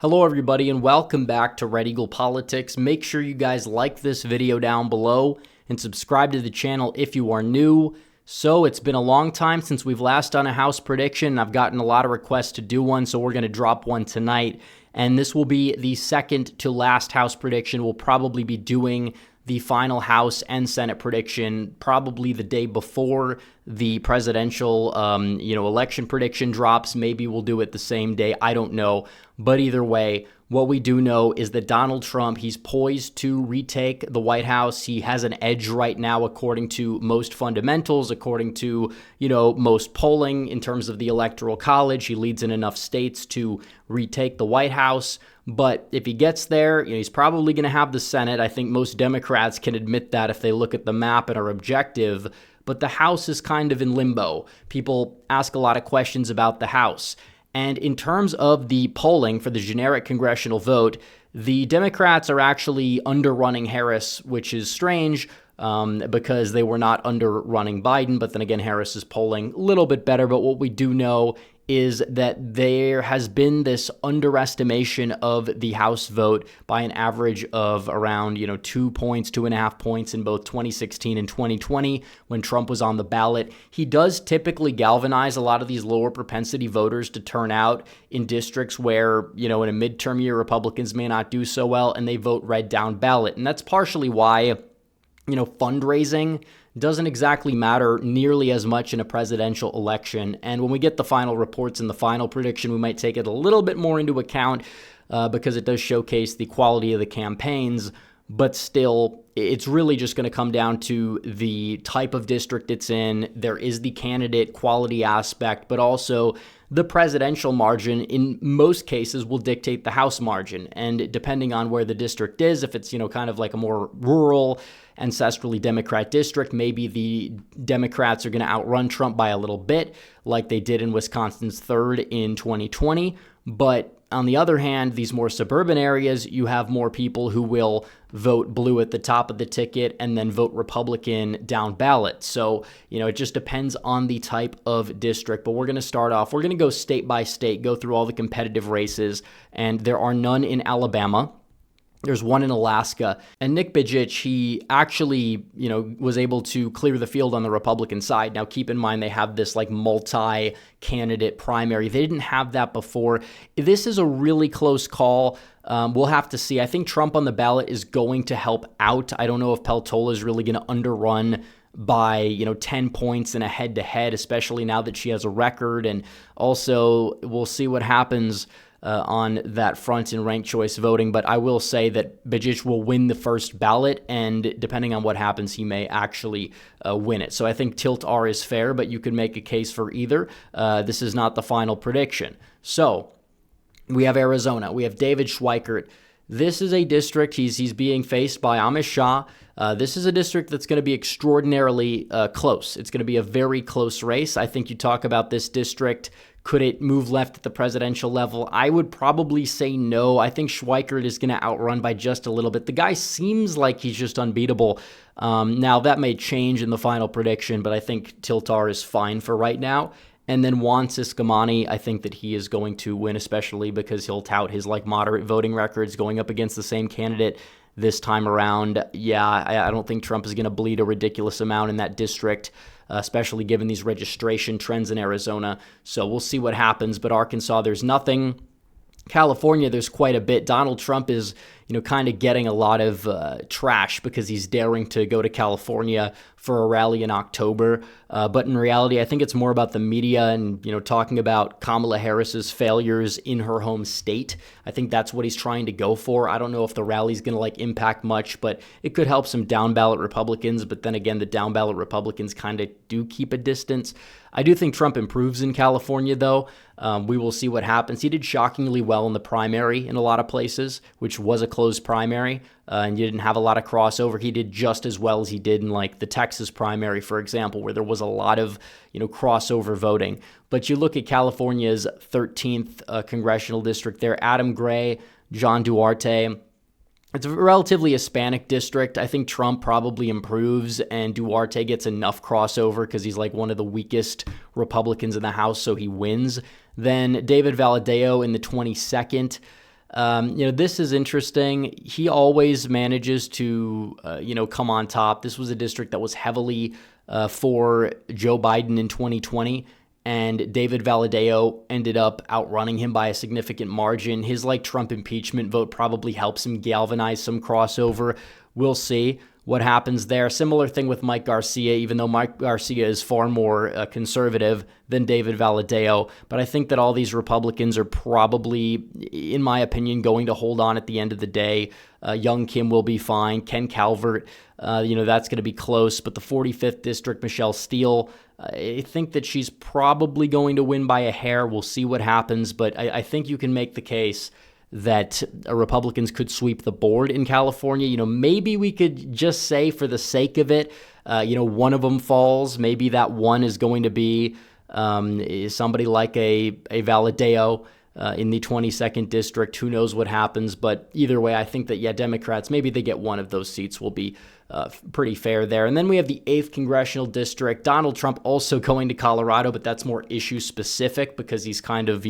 Hello everybody and welcome back to Red Eagle Politics. Make sure you guys like this video down below and subscribe to the channel if you are new. So it's been a long time since we've last done a house prediction. I've gotten a lot of requests to do one, so we're going to drop one tonight. And this will be the second to last house prediction. We'll probably be doing the final House and Senate prediction probably the day before the presidential election prediction drops. Maybe we'll do it the same day. I don't know. But either way, what we do know is that Donald Trump, he's poised to retake the White House. He has an edge right now according to most fundamentals, according to, most polling in terms of the Electoral College. He leads in enough states to retake the White House. But if he gets there, he's probably going to have the Senate. I think most Democrats can admit that if they look at the map and are objective. But the House is kind of in limbo. People ask a lot of questions about the House. And in terms of the polling for the generic congressional vote, the Democrats are actually underrunning Harris, which is strange because they were not underrunning Biden. But then again, Harris is polling a little bit better. But what we do know is that there has been this underestimation of the House vote by an average of around, 2 points, 2.5 points in both 2016 and 2020 when Trump was on the ballot. He does typically galvanize a lot of these lower propensity voters to turn out in districts where, in a midterm year, Republicans may not do so well and they vote red down ballot. And that's partially why, fundraising doesn't exactly matter nearly as much in a presidential election. And when we get the final reports and the final prediction, we might take it a little bit more into account because it does showcase the quality of the campaigns. But still, it's really just going to come down to the type of district it's in. There is the candidate quality aspect, but also the presidential margin in most cases will dictate the House margin. And depending on where the district is, if it's, kind of like a more rural, ancestrally Democrat district, maybe the Democrats are going to outrun Trump by a little bit, like they did in Wisconsin's 3rd in 2020. But on the other hand, these more suburban areas, you have more people who will vote blue at the top of the ticket and then vote Republican down ballot. So, it just depends on the type of district. But we're going to start off, we're going to go state by state, go through all the competitive races, and there are none in Alabama. There's one in Alaska. And Nick Bajich, he actually, was able to clear the field on the Republican side. Now, keep in mind, they have this multi-candidate primary. They didn't have that before. This is a really close call. We'll have to see. I think Trump on the ballot is going to help out. I don't know if Peltola is really going to underrun by 10 points in a head-to-head, especially now that she has a record. And also, we'll see what happens on that front in ranked choice voting. But I will say that Bajich will win the first ballot, and depending on what happens, he may actually win it. So I think tilt R is fair, but you could make a case for either. This is not the final prediction. So we have Arizona. We have David Schweikert. This is a district, he's being faced by Amish Shah. This is a district that's going to be extraordinarily close. It's going to be a very close race. I think you talk about this district, could it move left at the presidential level? I would probably say no. I think Schweikert is going to outrun by just a little bit. The guy seems like he's just unbeatable. Now, that may change in the final prediction, but I think Tiltar is fine for right now. And then Juan Ciscomani, I think that he is going to win, especially because he'll tout his moderate voting records going up against the same candidate this time around. Yeah, I don't think Trump is going to bleed a ridiculous amount in that district, especially given these registration trends in Arizona. So we'll see what happens. But Arkansas, there's nothing. California, there's quite a bit. Donald Trump is, kind of getting a lot of trash because he's daring to go to California for a rally in October. But in reality, I think it's more about the media and, talking about Kamala Harris's failures in her home state. I think that's what he's trying to go for. I don't know if the rally's going to impact much, but it could help some down ballot Republicans. But then again, the down ballot Republicans kind of do keep a distance. I do think Trump improves in California, though. We will see what happens. He did shockingly well in the primary in a lot of places, which was a closed primary, and you didn't have a lot of crossover. He did just as well as he did in the Texas primary, for example, where there was a lot of crossover voting. But you look at California's 13th congressional district there, Adam Gray, John Duarte. It's a relatively Hispanic district. I think Trump probably improves and Duarte gets enough crossover because he's one of the weakest Republicans in the House, so he wins. Then David Valadao in the 22nd. This is interesting. He always manages to, come on top. This was a district that was heavily for Joe Biden in 2020, and David Valadao ended up outrunning him by a significant margin. His Trump impeachment vote probably helps him galvanize some crossover. We'll see what happens there. Similar thing with Mike Garcia, even though Mike Garcia is far more conservative than David Valadao. But I think that all these Republicans are probably, in my opinion, going to hold on at the end of the day. Young Kim will be fine. Ken Calvert, that's going to be close. But the 45th district, Michelle Steele, I think that she's probably going to win by a hair. We'll see what happens. But I think you can make the case that Republicans could sweep the board in California. Maybe we could just say, for the sake of it, one of them falls. Maybe that one is going to be somebody like a Valadao in the 22nd district. Who knows what happens? But either way, I think that, Democrats, maybe they get one of those seats, will be pretty fair there. And then we have the 8th congressional district. Donald Trump also going to Colorado, but that's more issue specific because he's kind of,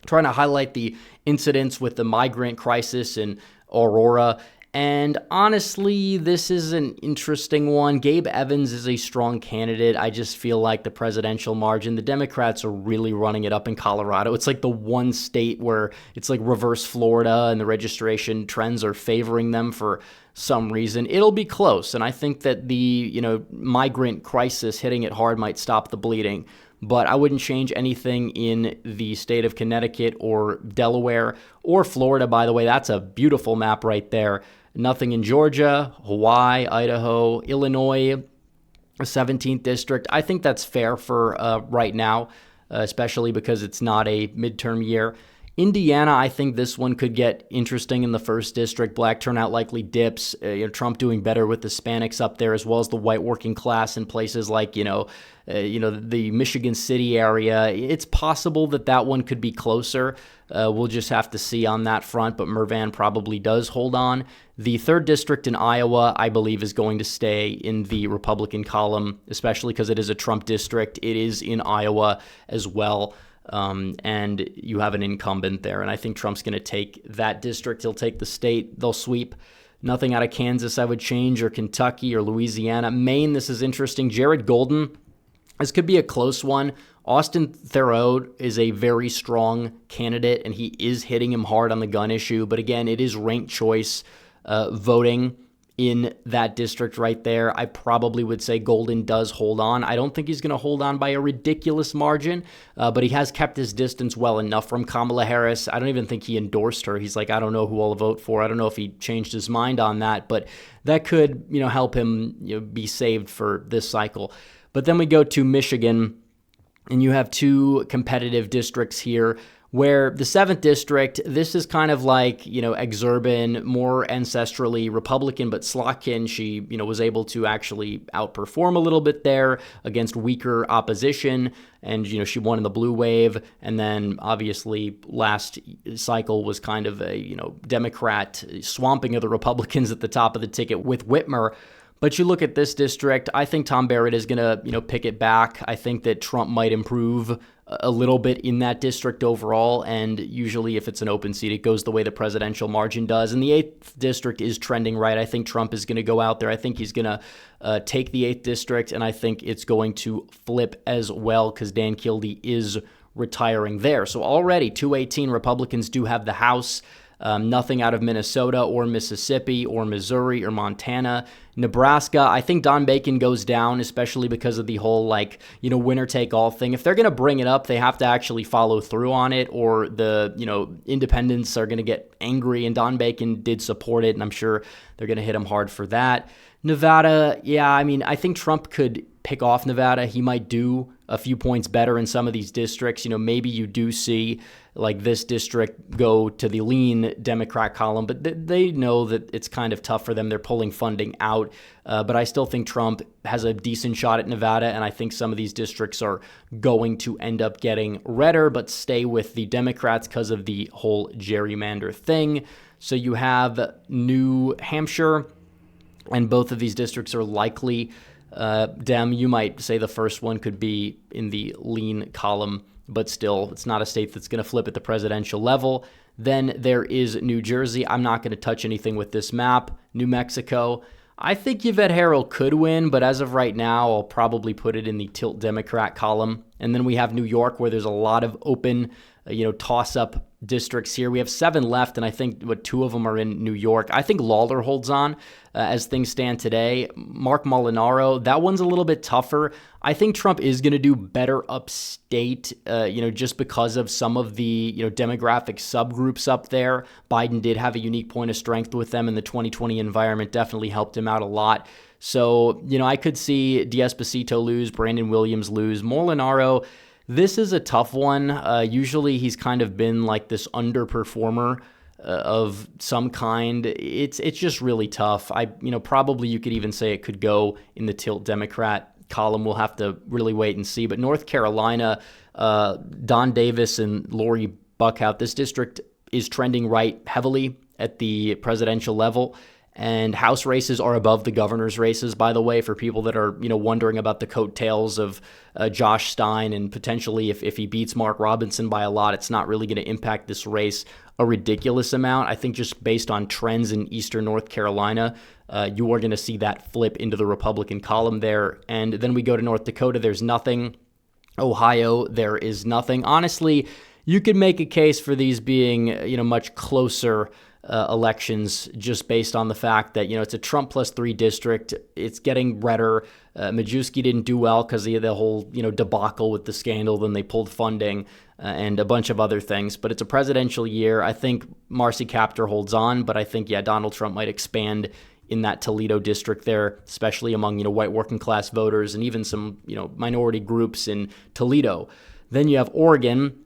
trying to highlight the incidents with the migrant crisis in Aurora. And honestly, this is an interesting one. Gabe Evans is a strong candidate. I just feel like the presidential margin, the Democrats are really running it up in Colorado. It's like the one state where it's like reverse Florida and the registration trends are favoring them for some reason. It'll be close. And I think that the, migrant crisis hitting it hard might stop the bleeding. But I wouldn't change anything in the state of Connecticut or Delaware or Florida, by the way. That's a beautiful map right there. Nothing in Georgia, Hawaii, Idaho, Illinois, 17th district. I think that's fair for right now, especially because it's not a midterm year. Indiana, I think this one could get interesting in the 1st district. Black turnout likely dips. Trump doing better with Hispanics up there, as well as the white working class in places like, the Michigan City area. It's possible that one could be closer. We'll just have to see on that front, but Mervan probably does hold on. The 3rd district in Iowa, I believe, is going to stay in the Republican column, especially because it is a Trump district. It is in Iowa as well. And you have an incumbent there. And I think Trump's going to take that district. He'll take the state. They'll sweep. Nothing out of Kansas I would change, or Kentucky or Louisiana. Maine, this is interesting. Jared Golden, this could be a close one. Austin Thurode is a very strong candidate, and he is hitting him hard on the gun issue. But again, it is ranked choice voting in that district right there. I probably would say Golden does hold on. I don't think he's going to hold on by a ridiculous margin, but he has kept his distance well enough from Kamala Harris. I don't even think he endorsed her. He's like, I don't know who I'll vote for. I don't know if he changed his mind on that, but that could, help him be saved for this cycle. But then we go to Michigan, and you have 2 competitive districts here, where the 7th district, this is kind of like, Exurban, more ancestrally Republican, but Slotkin, she, was able to actually outperform a little bit there against weaker opposition. And, she won in the blue wave. And then obviously last cycle was kind of a, Democrat swamping of the Republicans at the top of the ticket with Whitmer. But you look at this district, I think Tom Barrett is going to, pick it back. I think that Trump might improve a little bit in that district overall, and usually if it's an open seat, it goes the way the presidential margin does. And the 8th district is trending right. I think Trump is going to go out there. I think he's going to take the 8th district, and I think it's going to flip as well because Dan Kildee is retiring there. So already 218 Republicans do have the House. Nothing out of Minnesota or Mississippi or Missouri or Montana. Nebraska, I think Don Bacon goes down, especially because of the whole, winner-take-all thing. If they're going to bring it up, they have to actually follow through on it, or the, independents are going to get angry, and Don Bacon did support it, and I'm sure they're going to hit him hard for that. Nevada, I think Trump could pick off Nevada. He might do a few points better in some of these districts. Maybe you do see like this district go to the lean Democrat column, but they know that it's kind of tough for them. They're pulling funding out. But I still think Trump has a decent shot at Nevada, and I think some of these districts are going to end up getting redder, but stay with the Democrats because of the whole gerrymander thing. So you have New Hampshire, and both of these districts are likely Dem. You might say the first one could be in the lean column, but still, it's not a state that's going to flip at the presidential level. Then there is New Jersey. I'm not going to touch anything with this map. New Mexico. I think Yvette Herrell could win, but as of right now, I'll probably put it in the tilt Democrat column. And then we have New York, where there's a lot of open, toss-up districts here. We have 7 left, and I think 2 of them are in New York. I think Lawler holds on as things stand today. Mark Molinaro, that one's a little bit tougher. I think Trump is going to do better upstate, just because of some of the, demographic subgroups up there. Biden did have a unique point of strength with them, and the 2020 environment definitely helped him out a lot. So, I could see D'Esposito lose, Brandon Williams lose. Molinaro, this is a tough one. Usually he's kind of been like this underperformer of some kind. It's just really tough. Probably you could even say it could go in the tilt Democrat column. We'll have to really wait and see. But North Carolina, Don Davis and Lori Buckhout, this district is trending right heavily at the presidential level. And House races are above the governor's races, by the way, for people that are, wondering about the coattails of Josh Stein, and potentially if he beats Mark Robinson by a lot, it's not really going to impact this race a ridiculous amount. I think just based on trends in eastern North Carolina, you are going to see that flip into the Republican column there. And then we go to North Dakota, there's nothing. Ohio, there is nothing. Honestly, you could make a case for these being, much closer elections, just based on the fact that, it's a Trump +3 district. It's getting redder. Majewski didn't do well because of the whole, debacle with the scandal. Then they pulled funding and a bunch of other things. But it's a presidential year. I think Marcy Kaptur holds on, but I think, Donald Trump might expand in that Toledo district there, especially among, white working class voters and even some, minority groups in Toledo. Then you have Oregon.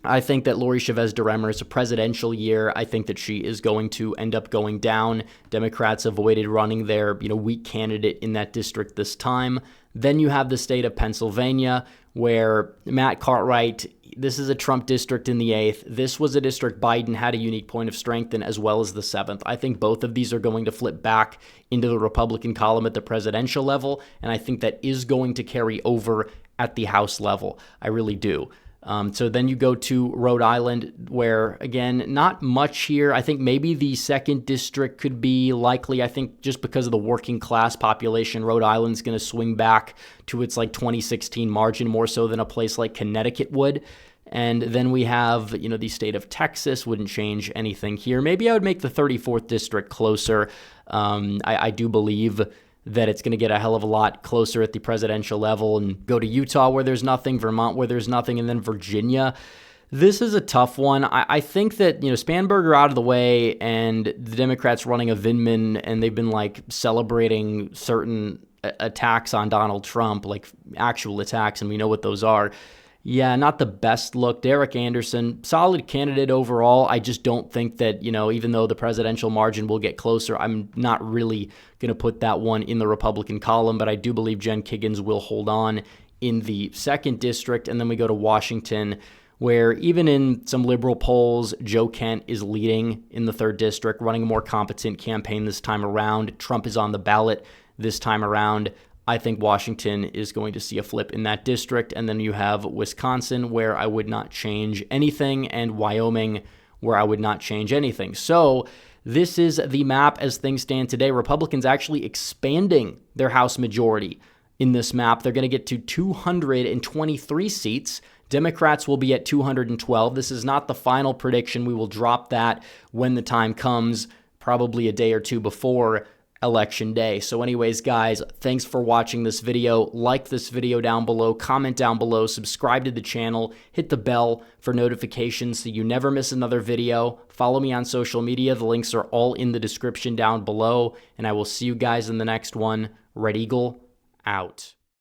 I think that Lori Chavez DeRemer is a presidential year. I think that she is going to end up going down. Democrats avoided running their, weak candidate in that district this time. Then you have the state of Pennsylvania, where Matt Cartwright, this is a Trump district in the 8th. This was a district Biden had a unique point of strength in, as well as the 7th. I think both of these are going to flip back into the Republican column at the presidential level, and I think that is going to carry over at the House level. I really do. So then you go to Rhode Island, where, again, not much here. I think maybe the 2nd district could be likely. I think just because of the working class population, Rhode Island's going to swing back to its 2016 margin more so than a place like Connecticut would. And then we have, the state of Texas. Wouldn't change anything here. Maybe I would make the 34th district closer. I do believe that it's going to get a hell of a lot closer at the presidential level, and go to Utah where there's nothing, Vermont where there's nothing, and then Virginia. This is a tough one. I think that, Spanberger out of the way, and the Democrats running a Vindman, and they've been celebrating certain attacks on Donald Trump, actual attacks, and we know what those are. Yeah, not the best look. Derek Anderson, solid candidate overall. I just don't think that, even though the presidential margin will get closer, I'm not really going to put that one in the Republican column, but I do believe Jen Kiggans will hold on in the 2nd district. And then we go to Washington, where even in some liberal polls, Joe Kent is leading in the 3rd district, running a more competent campaign this time around. Trump is on the ballot this time around. I think Washington is going to see a flip in that district. And then you have Wisconsin, where I would not change anything, and Wyoming, where I would not change anything. So this is the map as things stand today. Republicans actually expanding their House majority in this map. They're going to get to 223 seats. Democrats will be at 212. This is not the final prediction. We will drop that when the time comes, probably a day or two before Election Day. So anyways, guys, thanks for watching this video. Like this video down below, comment down below, subscribe to the channel, hit the bell for notifications so you never miss another video. Follow me on social media. The links are all in the description down below, and I will see you guys in the next one. Red Eagle out.